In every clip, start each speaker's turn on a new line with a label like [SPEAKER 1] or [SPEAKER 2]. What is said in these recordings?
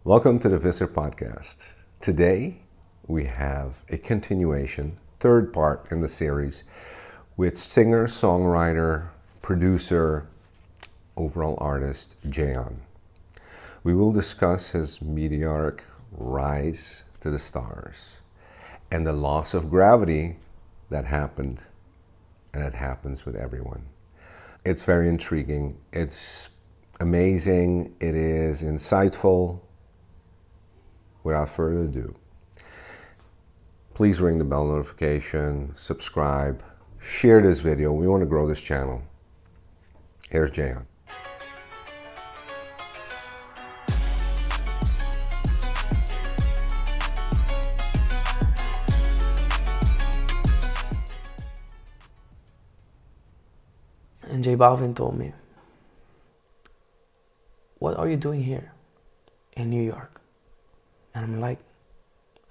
[SPEAKER 1] Welcome to the Visser Podcast. Today we have a continuation, third part in the series, with singer, songwriter, producer, overall artist Jeon. We will discuss his meteoric rise to the stars and the loss of gravity that happened, and it happens with everyone. It's very intriguing, it's amazing, it is insightful. Without further ado, please ring the bell notification, subscribe, share this video. We want to grow this channel. Here's Jeon.
[SPEAKER 2] And J Balvin told me, "What are you doing here in New York?" And I'm like,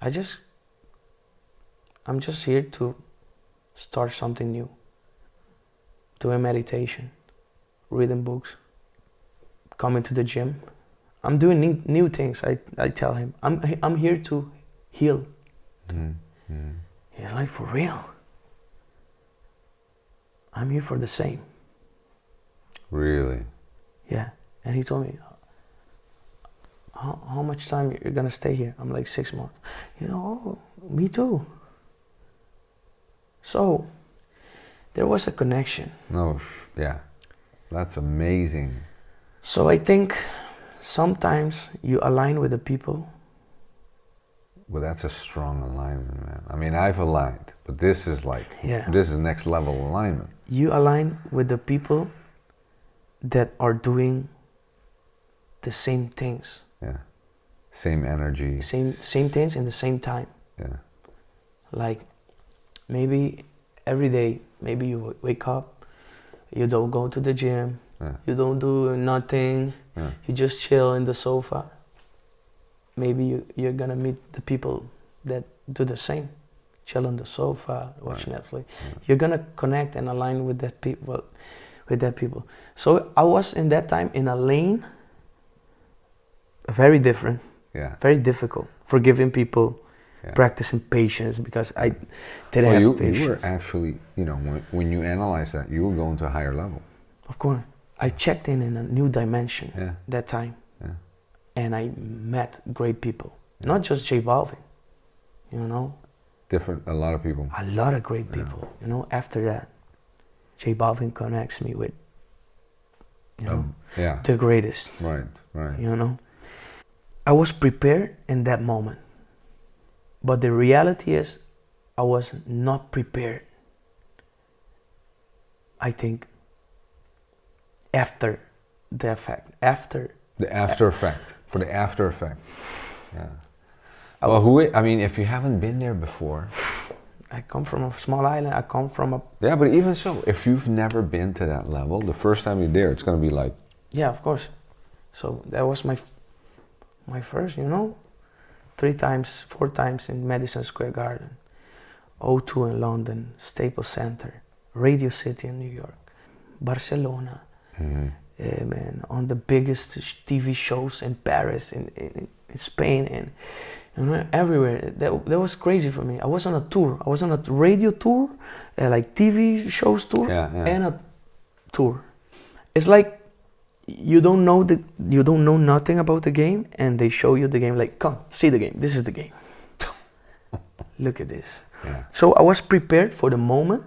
[SPEAKER 2] I'm just here to start something new. Doing meditation, reading books, coming to the gym. I'm doing new things. I tell him, I'm here to heal. Mm-hmm. He's like, "For real? I'm here for the same."
[SPEAKER 1] Really?
[SPEAKER 2] Yeah. And he told me, how much time you're gonna stay here? I'm like, 6 months. Oh, me too. So there was a connection.
[SPEAKER 1] Yeah, that's amazing.
[SPEAKER 2] So I think sometimes you align with the people.
[SPEAKER 1] Well, that's a strong alignment, man. I mean, I've aligned, but this is this is next level alignment.
[SPEAKER 2] You align with the people that are doing the same things.
[SPEAKER 1] Yeah, same energy.
[SPEAKER 2] Same things in the same time.
[SPEAKER 1] Yeah.
[SPEAKER 2] Like maybe every day, maybe you wake up, you don't go to the gym, you don't do nothing, you just chill in the sofa. Maybe you're gonna meet the people that do the same, chill on the sofa, watch Netflix. You're gonna connect and align with that people. So I was in that time in a lane, very different, very difficult, forgiving people, practicing patience, because I didn't have patience.
[SPEAKER 1] You were actually, when you analyze that, you were going to a higher level.
[SPEAKER 2] Of course. I checked in a new dimension that time.
[SPEAKER 1] Yeah.
[SPEAKER 2] And I met great people. Not just J Balvin,
[SPEAKER 1] A lot of people.
[SPEAKER 2] A lot of great people. After that, J Balvin connects me with, the greatest.
[SPEAKER 1] Right.
[SPEAKER 2] I was prepared in that moment. But the reality is, I was not prepared. I think after the effect.
[SPEAKER 1] The after effect. For the after effect. Yeah. Well, if you haven't been there before.
[SPEAKER 2] I come from a small island. I come from a...
[SPEAKER 1] Yeah, but even so, if you've never been to that level, the first time you're there, it's going to be like...
[SPEAKER 2] Yeah, of course. So that was my first, 4 times in Madison Square Garden, O2 in London, Staples Center, Radio City in New York, Barcelona, on the biggest TV shows in Paris, in Spain, and everywhere. That was crazy for me. I was on a tour. I was on a radio tour, like TV shows tour, and a tour. It's like you don't know nothing about the game, and they show you the game. Like, come see the game. This is the game. Look at this.
[SPEAKER 1] Yeah.
[SPEAKER 2] So I was prepared for the moment,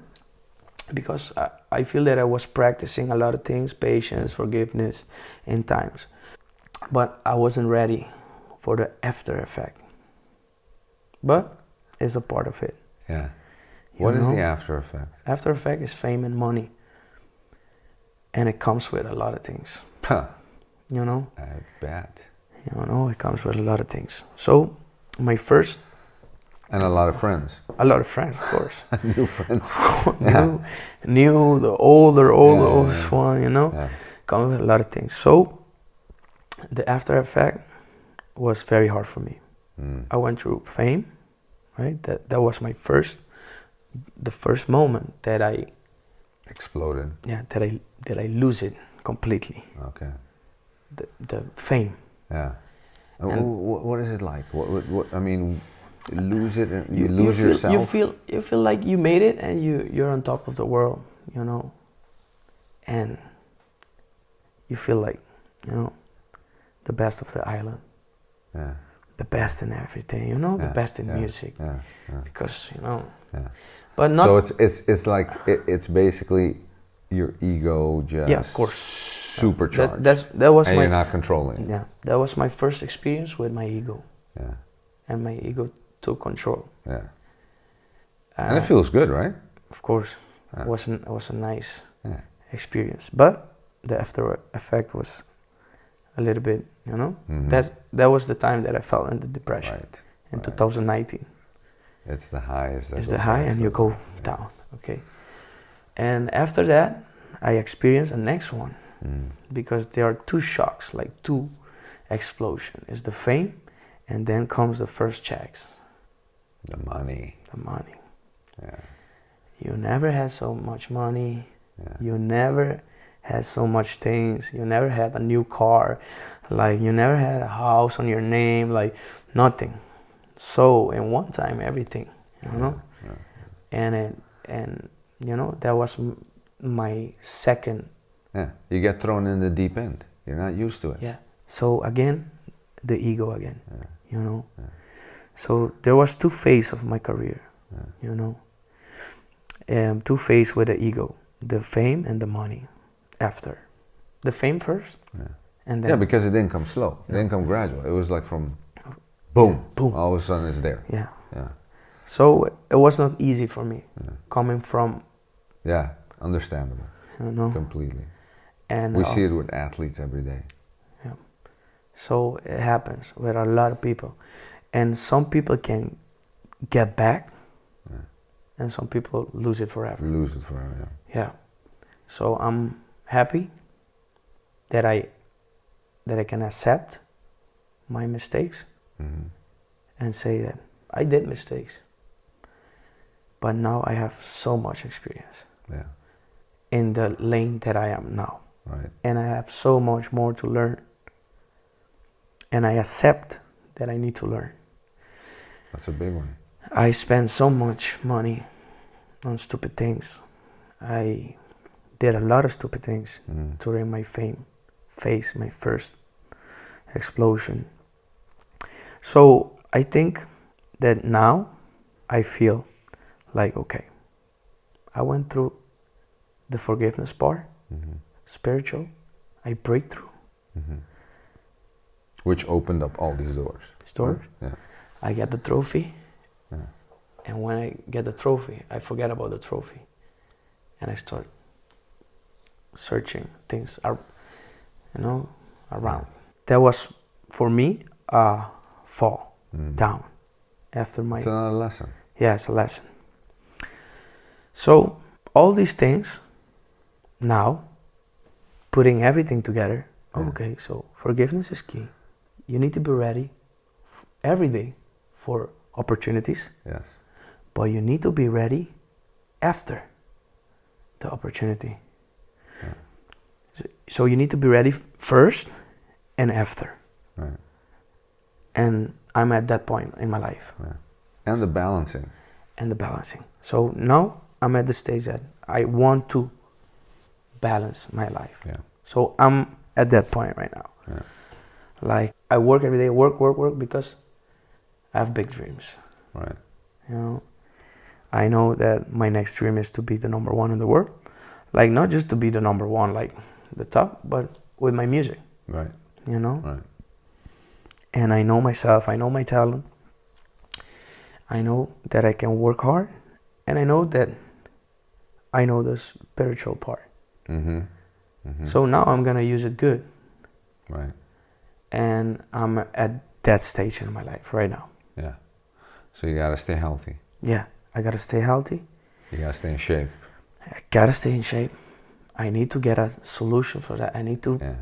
[SPEAKER 2] because I feel that I was practicing a lot of things, patience, forgiveness, in times, but I wasn't ready for the after effect. But it's a part of it.
[SPEAKER 1] Yeah. What is the after effect?
[SPEAKER 2] After effect is fame and money, and it comes with a lot of things.
[SPEAKER 1] Huh.
[SPEAKER 2] I
[SPEAKER 1] bet.
[SPEAKER 2] It comes with a lot of things. So my first...
[SPEAKER 1] And a lot of friends.
[SPEAKER 2] A lot of friends, of course.
[SPEAKER 1] New friends.
[SPEAKER 2] New, the older one, Come with a lot of things. So the after effect was very hard for me. I went through fame, right? That was the first moment that I
[SPEAKER 1] exploded.
[SPEAKER 2] Yeah, that I lose it completely.
[SPEAKER 1] Okay.
[SPEAKER 2] The fame.
[SPEAKER 1] Yeah. What is it like? I mean, lose it and you
[SPEAKER 2] you,
[SPEAKER 1] lose
[SPEAKER 2] feel,
[SPEAKER 1] yourself.
[SPEAKER 2] you feel like you made it and you're on top of the world, you know, and you feel like, you know, the best of the island,
[SPEAKER 1] Yeah.
[SPEAKER 2] the best in everything, you know, the best in music, because you know, but not.
[SPEAKER 1] So it's like it's basically your ego just
[SPEAKER 2] Yeah, of course.
[SPEAKER 1] supercharged.
[SPEAKER 2] That was
[SPEAKER 1] and
[SPEAKER 2] my,
[SPEAKER 1] you're not controlling it.
[SPEAKER 2] yeah, that was my first experience with my ego,
[SPEAKER 1] Yeah.
[SPEAKER 2] and my ego took control.
[SPEAKER 1] Yeah. And it feels good, right?
[SPEAKER 2] Of course,
[SPEAKER 1] Yeah.
[SPEAKER 2] it was a nice
[SPEAKER 1] Yeah.
[SPEAKER 2] experience, but the after effect was a little bit, you know,
[SPEAKER 1] Mhm.
[SPEAKER 2] that was the time that I fell into depression
[SPEAKER 1] Right.
[SPEAKER 2] in
[SPEAKER 1] Right.
[SPEAKER 2] 2019.
[SPEAKER 1] It's the highs.
[SPEAKER 2] It's the high and you go down, okay. And after that, I experienced a next one, because there are two shocks, like two explosion. It's the fame, and then comes the first checks.
[SPEAKER 1] The money.
[SPEAKER 2] The money.
[SPEAKER 1] Yeah.
[SPEAKER 2] You never had so much money.
[SPEAKER 1] Yeah.
[SPEAKER 2] You never had so much things. You never had a new car. Like, you never had a house on your name. Like, nothing. So in one time, everything, you know. And you know, that was my second.
[SPEAKER 1] Yeah. You get thrown in the deep end. You're not used to it.
[SPEAKER 2] Yeah. So again, the ego again. You know. So there was two phases of my career. You know. Two phases with the ego, the fame and the money. After, the fame first. And then.
[SPEAKER 1] Yeah, because it didn't come slow. It didn't come gradual. It was like from, boom,
[SPEAKER 2] boom.
[SPEAKER 1] all of a sudden it's there.
[SPEAKER 2] Yeah.
[SPEAKER 1] Yeah.
[SPEAKER 2] So it was not easy for me, coming from.
[SPEAKER 1] Yeah, understandable.
[SPEAKER 2] You know.
[SPEAKER 1] Completely.
[SPEAKER 2] And
[SPEAKER 1] we see it with athletes every day.
[SPEAKER 2] Yeah. So it happens with a lot of people, and some people can get back, and some people lose it forever.
[SPEAKER 1] Lose it forever. Yeah.
[SPEAKER 2] Yeah. So I'm happy that I can accept my mistakes and say that I did mistakes, but now I have so much experience in the lane that I am now.
[SPEAKER 1] Right.
[SPEAKER 2] And I have so much more to learn. And I accept that I need to learn.
[SPEAKER 1] That's a big one.
[SPEAKER 2] I spend so much money on stupid things. I did a lot of stupid things during my phase, my first explosion. So I think that now I feel like, okay, I went through the forgiveness part, spiritual, I break through.
[SPEAKER 1] Which opened up all these doors. Yeah.
[SPEAKER 2] I get the trophy. And when I get the trophy, I forget about the trophy. And I start searching things, you know, around. That was, for me, a fall down after my...
[SPEAKER 1] It's another lesson.
[SPEAKER 2] Yeah, it's a lesson. So, all these things, now, putting everything together, okay, so forgiveness is key. You need to be ready every day for opportunities.
[SPEAKER 1] Yes.
[SPEAKER 2] But you need to be ready after the opportunity. So you need to be ready first and after.
[SPEAKER 1] Right.
[SPEAKER 2] And I'm at that point in my life.
[SPEAKER 1] And the balancing.
[SPEAKER 2] So now I'm at the stage that I want to balance my life.
[SPEAKER 1] Yeah.
[SPEAKER 2] So I'm at that point right now. Like, I work every day, work, because I have big dreams.
[SPEAKER 1] Right.
[SPEAKER 2] You know, I know that my next dream is to be the number one in the world. Like, not just to be the number one, like the top, but with my music.
[SPEAKER 1] Right.
[SPEAKER 2] You know?
[SPEAKER 1] Right.
[SPEAKER 2] And I know myself, I know my talent. I know that I can work hard, and I know that I know the spiritual part. So now I'm gonna use it good.
[SPEAKER 1] Right.
[SPEAKER 2] And I'm at that stage in my life right now.
[SPEAKER 1] Yeah. So you gotta stay healthy.
[SPEAKER 2] Yeah, I gotta stay healthy.
[SPEAKER 1] You gotta stay in shape.
[SPEAKER 2] I gotta stay in shape. I need to get a solution for that. I need to.
[SPEAKER 1] Yeah.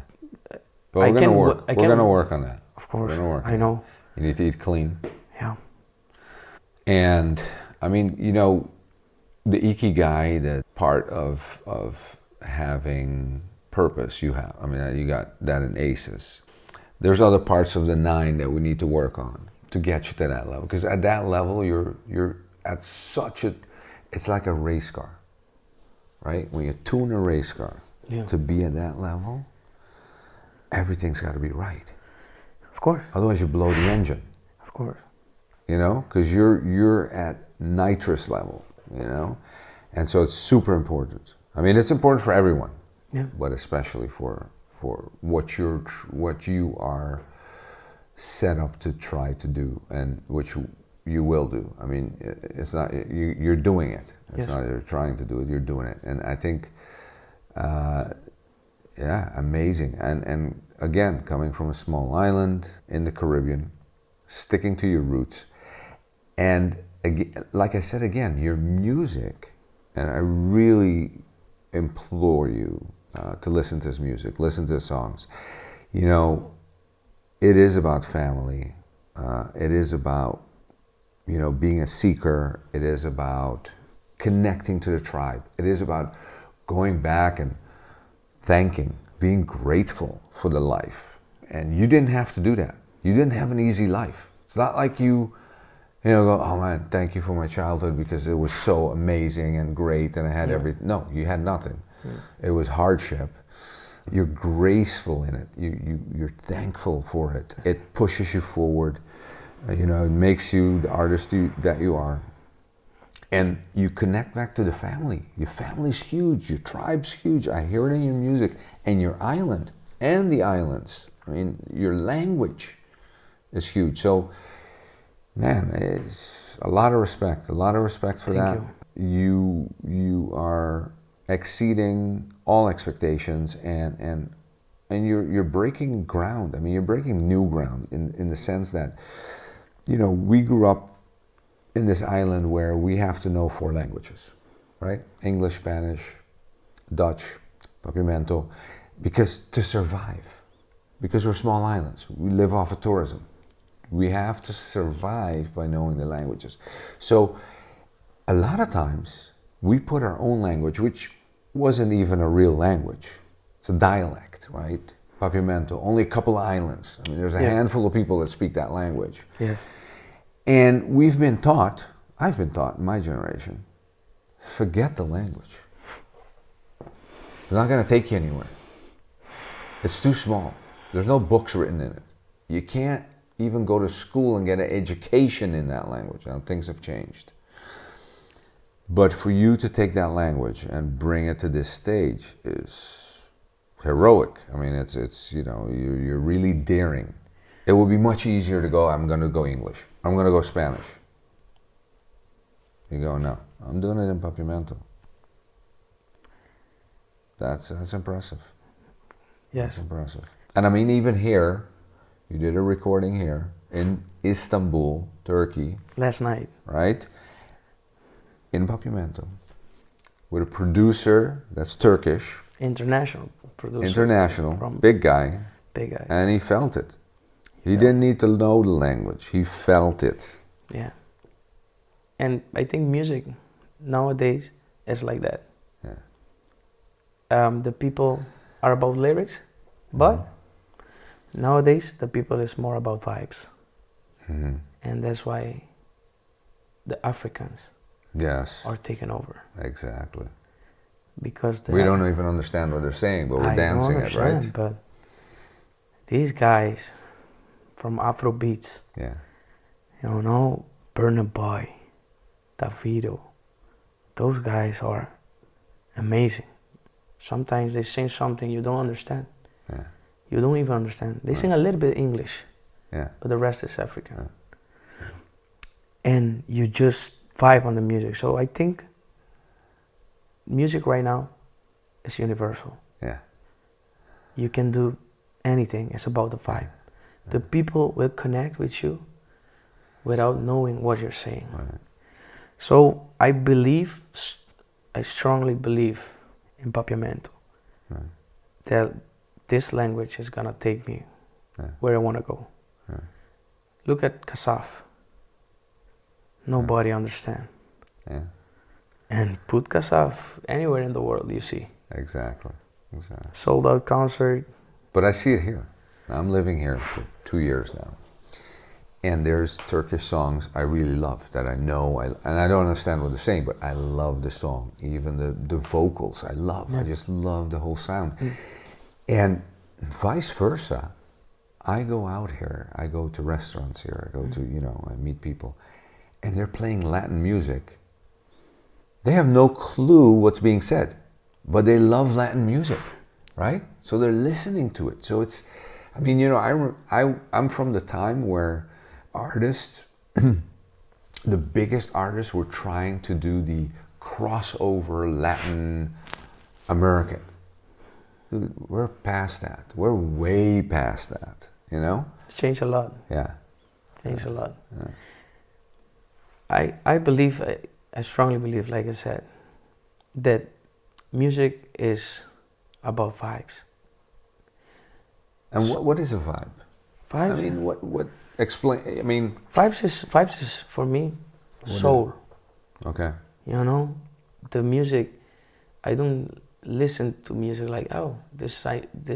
[SPEAKER 1] But we're gonna work. We're gonna work on that.
[SPEAKER 2] Of course.
[SPEAKER 1] We're gonna work
[SPEAKER 2] I know.
[SPEAKER 1] You need to eat clean.
[SPEAKER 2] Yeah.
[SPEAKER 1] And I mean, you know, the ikigai, that part of having purpose you have. I mean, you got that in ACEs. there's other parts of the 9 that we need to work on to get you to that level. Because at that level, you're at such a, it's like a race car, right? When you tune a race car,
[SPEAKER 2] Yeah.
[SPEAKER 1] to be at that level, everything's got to be right.
[SPEAKER 2] Of course.
[SPEAKER 1] Otherwise, you blow the engine.
[SPEAKER 2] Of course.
[SPEAKER 1] You know, because you're at nitrous level. You know, and so it's super important. I mean, it's important for everyone,
[SPEAKER 2] Yeah.
[SPEAKER 1] but especially for what you are set up to try to do, and which you will do. I mean, it's not you're doing it. It's
[SPEAKER 2] Yes.
[SPEAKER 1] not you're trying to do it. You're doing it, and I think, yeah, amazing. And again, coming from a small island in the Caribbean, sticking to your roots, and again, like I said again, your music, and I really implore you to listen to his music, listen to his songs. You know, it is about family. It is about, you know, being a seeker. It is about connecting to the tribe. It is about going back and thanking, being grateful for the life. And you didn't have to do that. You didn't have an easy life. It's not like you know, go, oh man, thank you for my childhood because it was so amazing and great and I had everything. No, you had nothing. It was hardship. You're graceful in it. You're thankful for it. It pushes you forward. You know, it makes you the artist that you are. And you connect back to the family. Your family's huge. Your tribe's huge. I hear it in your music and your island and the islands. I mean, your language is huge. So, man, it's a lot of respect for that.
[SPEAKER 2] Thank
[SPEAKER 1] You are exceeding all expectations, and you're breaking ground. I mean, you're breaking new ground in the sense that, you know, we grew up in this island where we have to know 4 languages, right? English, Spanish, Dutch, Papiamento, because to survive, because we're small islands, we live off of tourism. We have to survive by knowing the languages. So a lot of times we put our own language, which wasn't even a real language. It's a dialect, right? Papiamento, only a couple of islands. I mean, there's a handful of people that speak that language.
[SPEAKER 2] Yes.
[SPEAKER 1] And we've been taught, I've been taught in my generation, forget the language. It's not going to take you anywhere. It's too small. There's no books written in it. You can't even go to school and get an education in that language. Now, things have changed. But for you to take that language and bring it to this stage is heroic. I mean, it's you know, you're really daring. It would be much easier to go, I'm going to go English. I'm going to go Spanish. You go, no, I'm doing it in Papiamento. That's impressive.
[SPEAKER 2] Yes.
[SPEAKER 1] That's impressive. And I mean, even here, you did a recording here in Istanbul, Turkey.
[SPEAKER 2] Last night.
[SPEAKER 1] Right? In Papiamento. With a producer that's Turkish.
[SPEAKER 2] International producer.
[SPEAKER 1] International.
[SPEAKER 2] From
[SPEAKER 1] big guy.
[SPEAKER 2] Big guy.
[SPEAKER 1] And he felt it. He didn't need to know the language. He felt it.
[SPEAKER 2] Yeah. And I think music nowadays is like that.
[SPEAKER 1] Yeah.
[SPEAKER 2] The people are about lyrics, but nowadays the people is more about vibes.
[SPEAKER 1] Mm-hmm.
[SPEAKER 2] And that's why the Africans
[SPEAKER 1] Yes.
[SPEAKER 2] are taking over.
[SPEAKER 1] Exactly.
[SPEAKER 2] Because
[SPEAKER 1] We don't even understand what they're saying, but we're dancing it, right?
[SPEAKER 2] But these guys from Afro beats,
[SPEAKER 1] Yeah.
[SPEAKER 2] you know, Burna Boy, Davido, those guys are amazing. Sometimes they sing something you don't understand.
[SPEAKER 1] Yeah.
[SPEAKER 2] You don't even understand. They sing a little bit English,
[SPEAKER 1] Yeah.
[SPEAKER 2] but the rest is African. And you just vibe on the music. So I think music right now is universal.
[SPEAKER 1] Yeah.
[SPEAKER 2] You can do anything. It's about the vibe. The people will connect with you without knowing what you're saying.
[SPEAKER 1] Right.
[SPEAKER 2] So I believe, I strongly believe in Papiamento, that this language is gonna take me where I wanna go. Look at Kasaf. Nobody understand.
[SPEAKER 1] Yeah.
[SPEAKER 2] And put Kasaf anywhere in the world you see.
[SPEAKER 1] Exactly. Exactly.
[SPEAKER 2] Sold out concert.
[SPEAKER 1] But I see it here. I'm living here for 2 years now. And there's Turkish songs I really love that I know, and I don't understand what they're saying, but I love the song. Even the vocals, I love. I just love the whole sound. And vice versa, I go out here, I go to restaurants here, I go to, I meet people, and they're playing Latin music. They have no clue what's being said, but they love Latin music, right? So they're listening to it. So it's, I'm from the time where artists, the biggest artists were trying to do the crossover Latin American. We're past that. We're way past that,
[SPEAKER 2] It's changed a lot.
[SPEAKER 1] Yeah.
[SPEAKER 2] Changed a lot.
[SPEAKER 1] Yeah.
[SPEAKER 2] I believe, I strongly believe, like I said, that music is about vibes.
[SPEAKER 1] And what is a vibe?
[SPEAKER 2] Vibes?
[SPEAKER 1] I mean, what explain,
[SPEAKER 2] Vibes is for me, soul.
[SPEAKER 1] Okay.
[SPEAKER 2] The music, I don't listen to music like, oh, this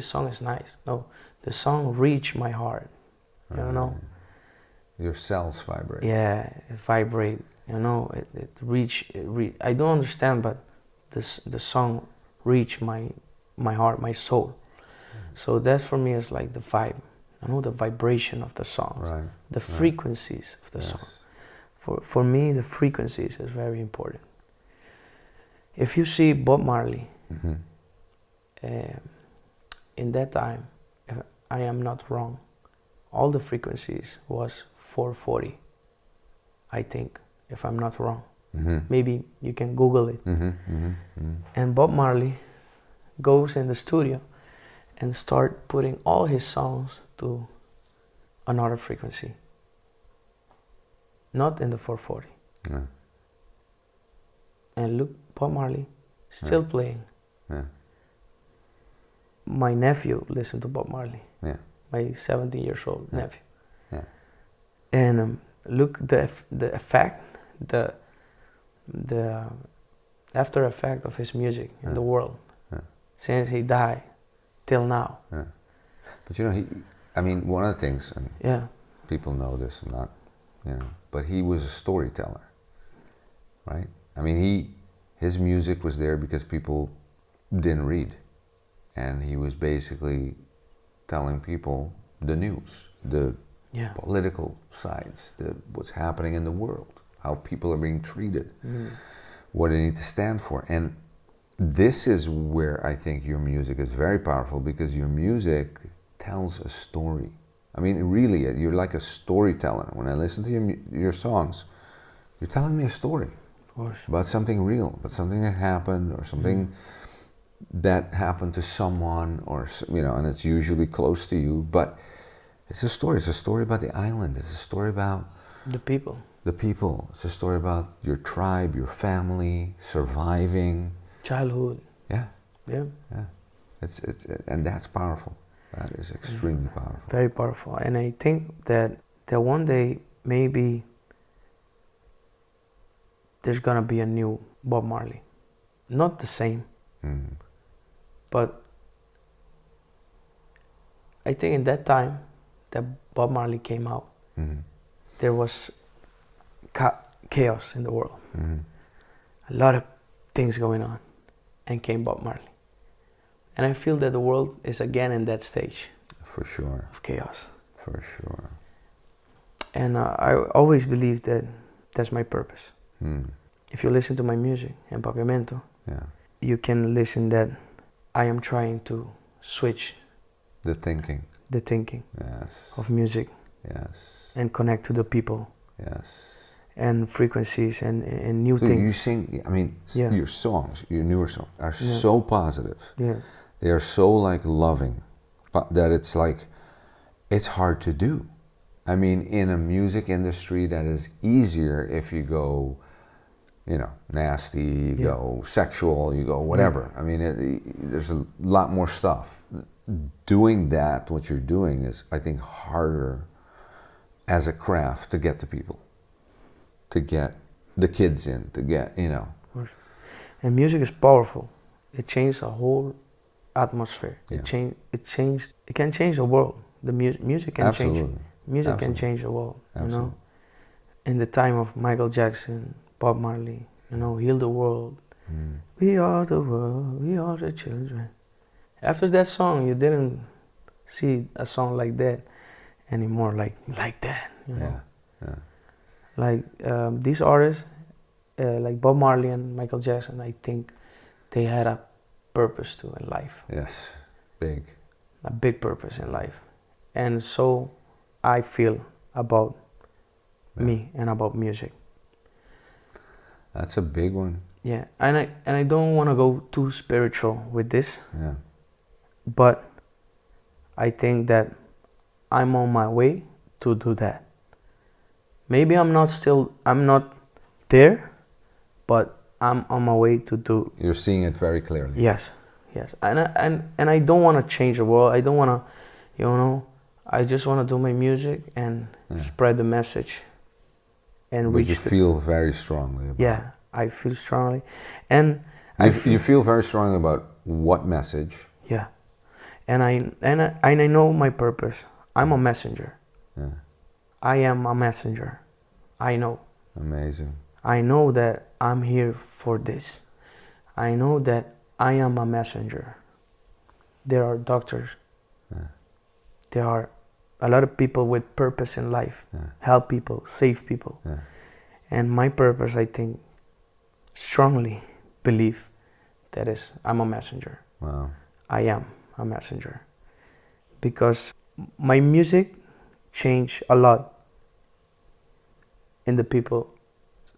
[SPEAKER 2] song is nice. No, the song reached my heart,
[SPEAKER 1] Your cells vibrate.
[SPEAKER 2] Yeah, it vibrate, it reach, I don't understand, but the song reached my heart, my soul. So that for me is like the vibe, the vibration of the song,
[SPEAKER 1] right.
[SPEAKER 2] The frequencies of the song. For me, the frequencies is very important. If you see Bob Marley, in that time, if I am not wrong, all the frequencies was 440, I think, if I'm not wrong. Maybe you can Google it. And Bob Marley goes in the studio and start putting all his songs to another frequency, not in the 440.
[SPEAKER 1] Yeah.
[SPEAKER 2] And look, Bob Marley still playing.
[SPEAKER 1] Yeah.
[SPEAKER 2] My nephew listened to Bob Marley.
[SPEAKER 1] Yeah.
[SPEAKER 2] My 17 years old nephew.
[SPEAKER 1] Yeah.
[SPEAKER 2] And look, the effect, the after effect of his music in the world, since he died till now.
[SPEAKER 1] Yeah. But one of the things, and people know this, not, but he was a storyteller, right? His music was there because people didn't read, and he was basically telling people the news, the political sides, what's happening in the world, how people are being treated, what they need to stand for. And this is where I think your music is very powerful, because your music tells a story. Really, you're like a storyteller. When I listen to your songs, you're telling me a story.
[SPEAKER 2] Of course.
[SPEAKER 1] About something real, about something that happened, or something that happened to someone, or and it's usually close to you. But it's a story. It's a story about the island. It's a story about
[SPEAKER 2] the people.
[SPEAKER 1] The people. It's a story about your tribe, your family, surviving.
[SPEAKER 2] Childhood.
[SPEAKER 1] Yeah.
[SPEAKER 2] Yeah.
[SPEAKER 1] Yeah. It's and that's powerful. That is extremely powerful.
[SPEAKER 2] Very powerful. And I think that one day maybe there's gonna be a new Bob Marley. Not the same, but I think in that time that Bob Marley came out, there was chaos in the world. A lot of things going on, and came Bob Marley. And I feel that the world is again in that stage.
[SPEAKER 1] For sure.
[SPEAKER 2] Of chaos.
[SPEAKER 1] For sure.
[SPEAKER 2] And I always believe that that's my purpose. If you listen to my music, Empapiamento, you can listen that I am trying to switch
[SPEAKER 1] the thinking
[SPEAKER 2] of music, and connect to the people, and frequencies and new things.
[SPEAKER 1] You sing, your songs, your newer songs are so positive. They are so loving, but that it's hard to do. In a music industry that is easier if you go, nasty, you go sexual, you go whatever. There's a lot more stuff. Doing that, what you're doing is, I think, harder as a craft to get to people, to get the kids in, to get,
[SPEAKER 2] Of course. And music is powerful. It changed a whole atmosphere. It can change the world. the music can change.
[SPEAKER 1] Absolutely.
[SPEAKER 2] Music can
[SPEAKER 1] Absolutely.
[SPEAKER 2] change the world. You know,
[SPEAKER 1] Absolutely.
[SPEAKER 2] in the time of Michael Jackson, Bob Marley, you know, heal the world.
[SPEAKER 1] Mm.
[SPEAKER 2] We are the world. We are the children. After that song, you didn't see a song like that anymore, like that. You know,
[SPEAKER 1] Yeah. Yeah.
[SPEAKER 2] like these artists, like Bob Marley and Michael Jackson. I think they had a purpose too in life,
[SPEAKER 1] Yes. Big.
[SPEAKER 2] a big purpose in life, and so I feel about
[SPEAKER 1] Yeah.
[SPEAKER 2] me and about music.
[SPEAKER 1] That's a big one.
[SPEAKER 2] Yeah, and I don't want to go too spiritual with this,
[SPEAKER 1] Yeah.
[SPEAKER 2] but I think that I'm on my way to do that. Maybe I'm not there, but I'm on my way to do.
[SPEAKER 1] You're seeing it very clearly.
[SPEAKER 2] Yes, yes, and I don't want to change the world. I don't want to, you know, I just want to do my music and
[SPEAKER 1] Yeah.
[SPEAKER 2] spread the message, and
[SPEAKER 1] But
[SPEAKER 2] reach.
[SPEAKER 1] you feel very strongly about
[SPEAKER 2] Yeah, I feel strongly, and
[SPEAKER 1] You feel very strongly about what message?
[SPEAKER 2] yeah, and I know my purpose. I'm a messenger.
[SPEAKER 1] Yeah.
[SPEAKER 2] I am a messenger. I know.
[SPEAKER 1] Amazing.
[SPEAKER 2] I know that I'm here for this. I know that I am a messenger. There are doctors.
[SPEAKER 1] Yeah.
[SPEAKER 2] There are a lot of people with purpose in life.
[SPEAKER 1] Yeah.
[SPEAKER 2] Help people, save people.
[SPEAKER 1] Yeah.
[SPEAKER 2] And my purpose, I think, strongly believe that is I'm a messenger.
[SPEAKER 1] Wow.
[SPEAKER 2] I am a messenger. Because my music changed a lot in the people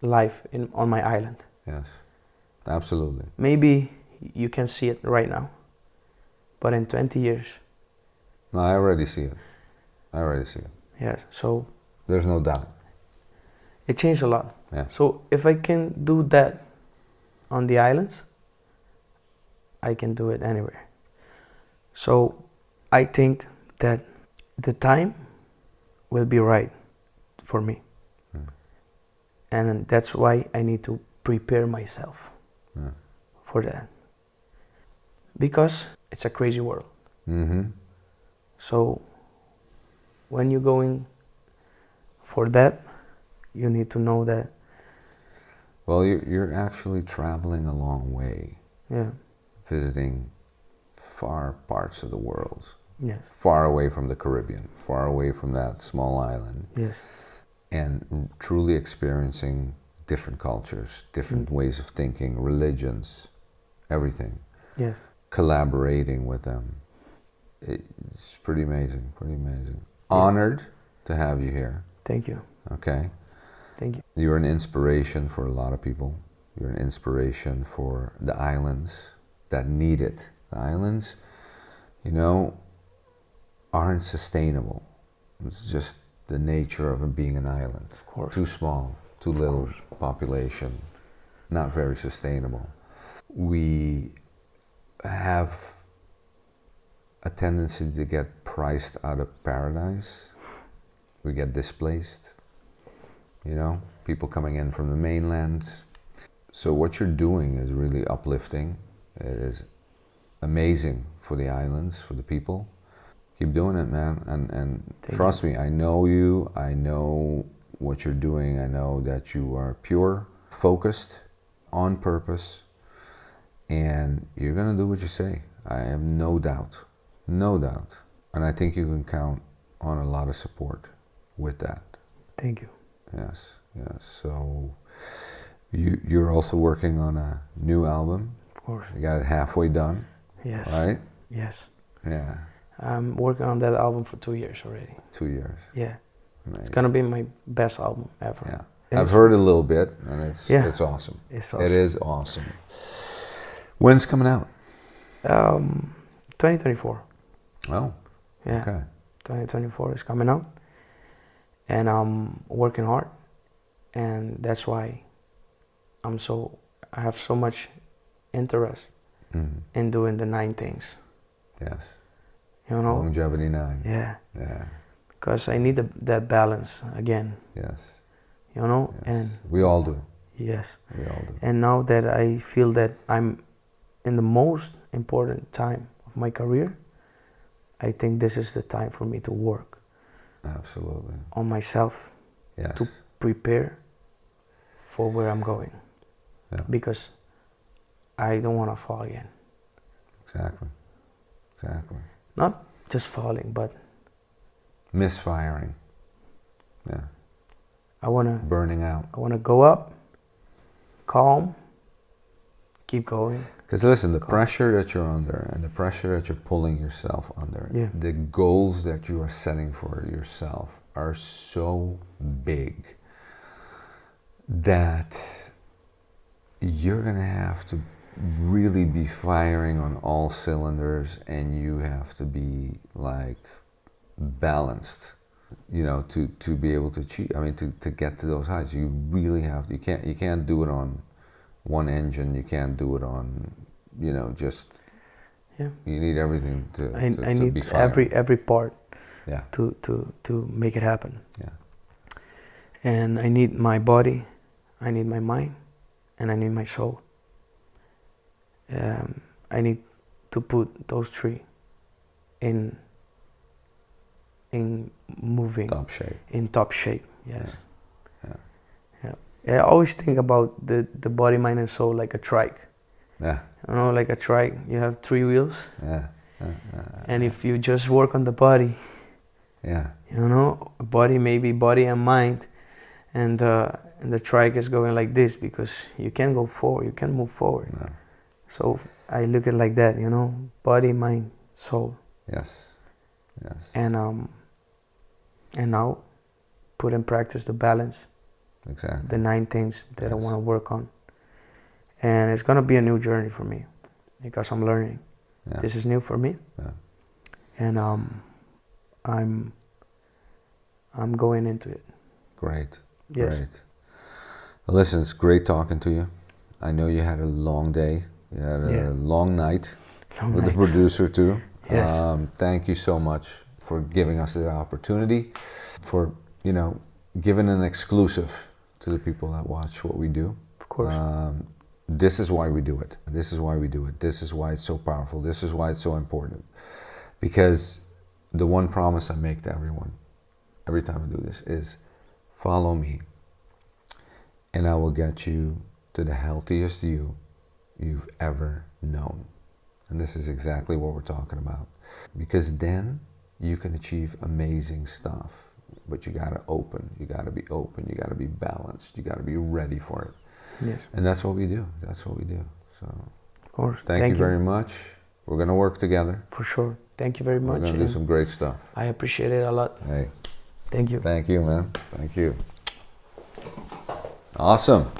[SPEAKER 2] life on my island.
[SPEAKER 1] Yes. Absolutely.
[SPEAKER 2] Maybe you can see it right now, but in 20 years,
[SPEAKER 1] No, I already see it. I already see it.
[SPEAKER 2] yes, so
[SPEAKER 1] There's no doubt.
[SPEAKER 2] it changed a lot.
[SPEAKER 1] Yeah.
[SPEAKER 2] So if I can do that on the islands, I can do it anywhere. So I think that the time will be right for me. And that's why I need to prepare myself for that. Because it's a crazy world.
[SPEAKER 1] Mm-hmm.
[SPEAKER 2] So when you're going for that, you need to know that.
[SPEAKER 1] Well, you're actually traveling a long way,
[SPEAKER 2] Yeah.
[SPEAKER 1] visiting far parts of the world,
[SPEAKER 2] Yes.
[SPEAKER 1] far away from the Caribbean, far away from that small island,
[SPEAKER 2] Yes.
[SPEAKER 1] and truly experiencing different cultures, different ways of thinking, religions, everything,
[SPEAKER 2] Yes.
[SPEAKER 1] collaborating with them. It's pretty amazing, pretty amazing. Honored to have you here,
[SPEAKER 2] Thank you.
[SPEAKER 1] okay?
[SPEAKER 2] Thank you.
[SPEAKER 1] You're an inspiration for a lot of people. You're an inspiration for the islands that need it. The islands, you know, aren't sustainable. It's just the nature of being an island.
[SPEAKER 2] Of course.
[SPEAKER 1] Too small, too little population, not very sustainable. We have a tendency to get priced out of paradise. We get displaced. You know, people coming in from the mainland. So what you're doing is really uplifting. It is amazing for the islands, for the people. Keep doing it, man. And trust me, I know you. I know what you're doing. I know that you are pure, focused, on purpose, and you're gonna do what you say. I have no doubt, no doubt. And I think you can count on a lot of support with that.
[SPEAKER 2] Thank you.
[SPEAKER 1] Yes, yes. So you're also working on a new album.
[SPEAKER 2] Of course.
[SPEAKER 1] You got it halfway done.
[SPEAKER 2] Yes.
[SPEAKER 1] Right?
[SPEAKER 2] Yes.
[SPEAKER 1] Yeah.
[SPEAKER 2] I'm working on that album for 2 years already.
[SPEAKER 1] 2 years.
[SPEAKER 2] Yeah.
[SPEAKER 1] Amazing.
[SPEAKER 2] It's gonna be my best album ever.
[SPEAKER 1] Yeah.
[SPEAKER 2] And
[SPEAKER 1] I've heard a little bit, and it's awesome.
[SPEAKER 2] It's awesome.
[SPEAKER 1] It is awesome. When's coming out?
[SPEAKER 2] 2024.
[SPEAKER 1] Oh.
[SPEAKER 2] Yeah.
[SPEAKER 1] Okay.
[SPEAKER 2] 2024 is coming out, and I'm working hard, and that's why I have so much interest in doing the 9 things.
[SPEAKER 1] Yes.
[SPEAKER 2] You know.
[SPEAKER 1] Longevity 9.
[SPEAKER 2] Yeah.
[SPEAKER 1] Yeah.
[SPEAKER 2] Because I need that balance again.
[SPEAKER 1] Yes.
[SPEAKER 2] You know.
[SPEAKER 1] Yes.
[SPEAKER 2] And
[SPEAKER 1] we all do.
[SPEAKER 2] yes.
[SPEAKER 1] We all do.
[SPEAKER 2] And now that I feel that I'm in the most important time of my career, I think this is the time for me to work
[SPEAKER 1] Absolutely.
[SPEAKER 2] on myself
[SPEAKER 1] Yes.
[SPEAKER 2] to prepare for where I'm going.
[SPEAKER 1] Yeah.
[SPEAKER 2] Because I don't want to fall again.
[SPEAKER 1] Exactly. Exactly.
[SPEAKER 2] Not just falling, but
[SPEAKER 1] Misfiring. Yeah.
[SPEAKER 2] I want
[SPEAKER 1] Burning out.
[SPEAKER 2] to go up, calm, keep going.
[SPEAKER 1] Because listen, the pressure that you're under and the pressure that you're pulling yourself under,
[SPEAKER 2] Yeah.
[SPEAKER 1] the goals that you are setting for yourself are so big that you're going to have to really be firing on all cylinders, and you have to be like balanced, you know, to be able to achieve, I mean, to get to those heights. You really have to, you can't do it on one engine. You can't do it on, you know, just,
[SPEAKER 2] Yeah.
[SPEAKER 1] you need everything to
[SPEAKER 2] I need
[SPEAKER 1] be firing.
[SPEAKER 2] every part
[SPEAKER 1] Yeah.
[SPEAKER 2] to make it happen.
[SPEAKER 1] Yeah.
[SPEAKER 2] And I need my body, I need my mind, and I need my soul. I need to put those three in moving
[SPEAKER 1] Top shape.
[SPEAKER 2] in top shape. Yes.
[SPEAKER 1] Yeah.
[SPEAKER 2] Yeah. I always think about the body, mind, and soul like a trike.
[SPEAKER 1] Yeah.
[SPEAKER 2] You know, like a trike, you have 3 wheels,
[SPEAKER 1] Yeah.
[SPEAKER 2] and if you just work on the body,
[SPEAKER 1] Yeah.
[SPEAKER 2] you know, body and mind, and the trike is going like this because you can't go forward, you can't move forward.
[SPEAKER 1] No.
[SPEAKER 2] So I look at it like that, you know, body, mind, soul,
[SPEAKER 1] Yes. Yes.
[SPEAKER 2] and now put in practice the balance,
[SPEAKER 1] Exactly.
[SPEAKER 2] the 9 things that I
[SPEAKER 1] Yes.
[SPEAKER 2] want to work on, and it's gonna be a new journey for me because I'm learning.
[SPEAKER 1] Yeah.
[SPEAKER 2] This is new for me,
[SPEAKER 1] Yeah.
[SPEAKER 2] and I'm going into it.
[SPEAKER 1] Great.
[SPEAKER 2] Yes.
[SPEAKER 1] Great. Well, listen, it's great talking to you. I know you had a long day. You had a long night
[SPEAKER 2] Long
[SPEAKER 1] with
[SPEAKER 2] night.
[SPEAKER 1] the producer too.
[SPEAKER 2] Yes.
[SPEAKER 1] Thank you so much for giving us the opportunity, for, you know, giving an exclusive to the people that watch what we do.
[SPEAKER 2] Of course.
[SPEAKER 1] This is why we do it. This is why we do it. This is why it's so powerful. This is why it's so important. Because the one promise I make to everyone, every time I do this, is follow me, and I will get you to the healthiest you've ever known. And this is exactly what we're talking about. Because then you can achieve amazing stuff. But you gotta open, you gotta be open, you gotta be balanced, you gotta be ready for it.
[SPEAKER 2] Yes.
[SPEAKER 1] And that's what we do. That's what we do. So
[SPEAKER 2] Of course.
[SPEAKER 1] thank you very much. We're gonna work together.
[SPEAKER 2] For sure. Thank you very much.
[SPEAKER 1] We're gonna do
[SPEAKER 2] and
[SPEAKER 1] some great stuff.
[SPEAKER 2] I appreciate it a lot.
[SPEAKER 1] Hey,
[SPEAKER 2] Thank you.
[SPEAKER 1] thank you, man. Thank you. Awesome.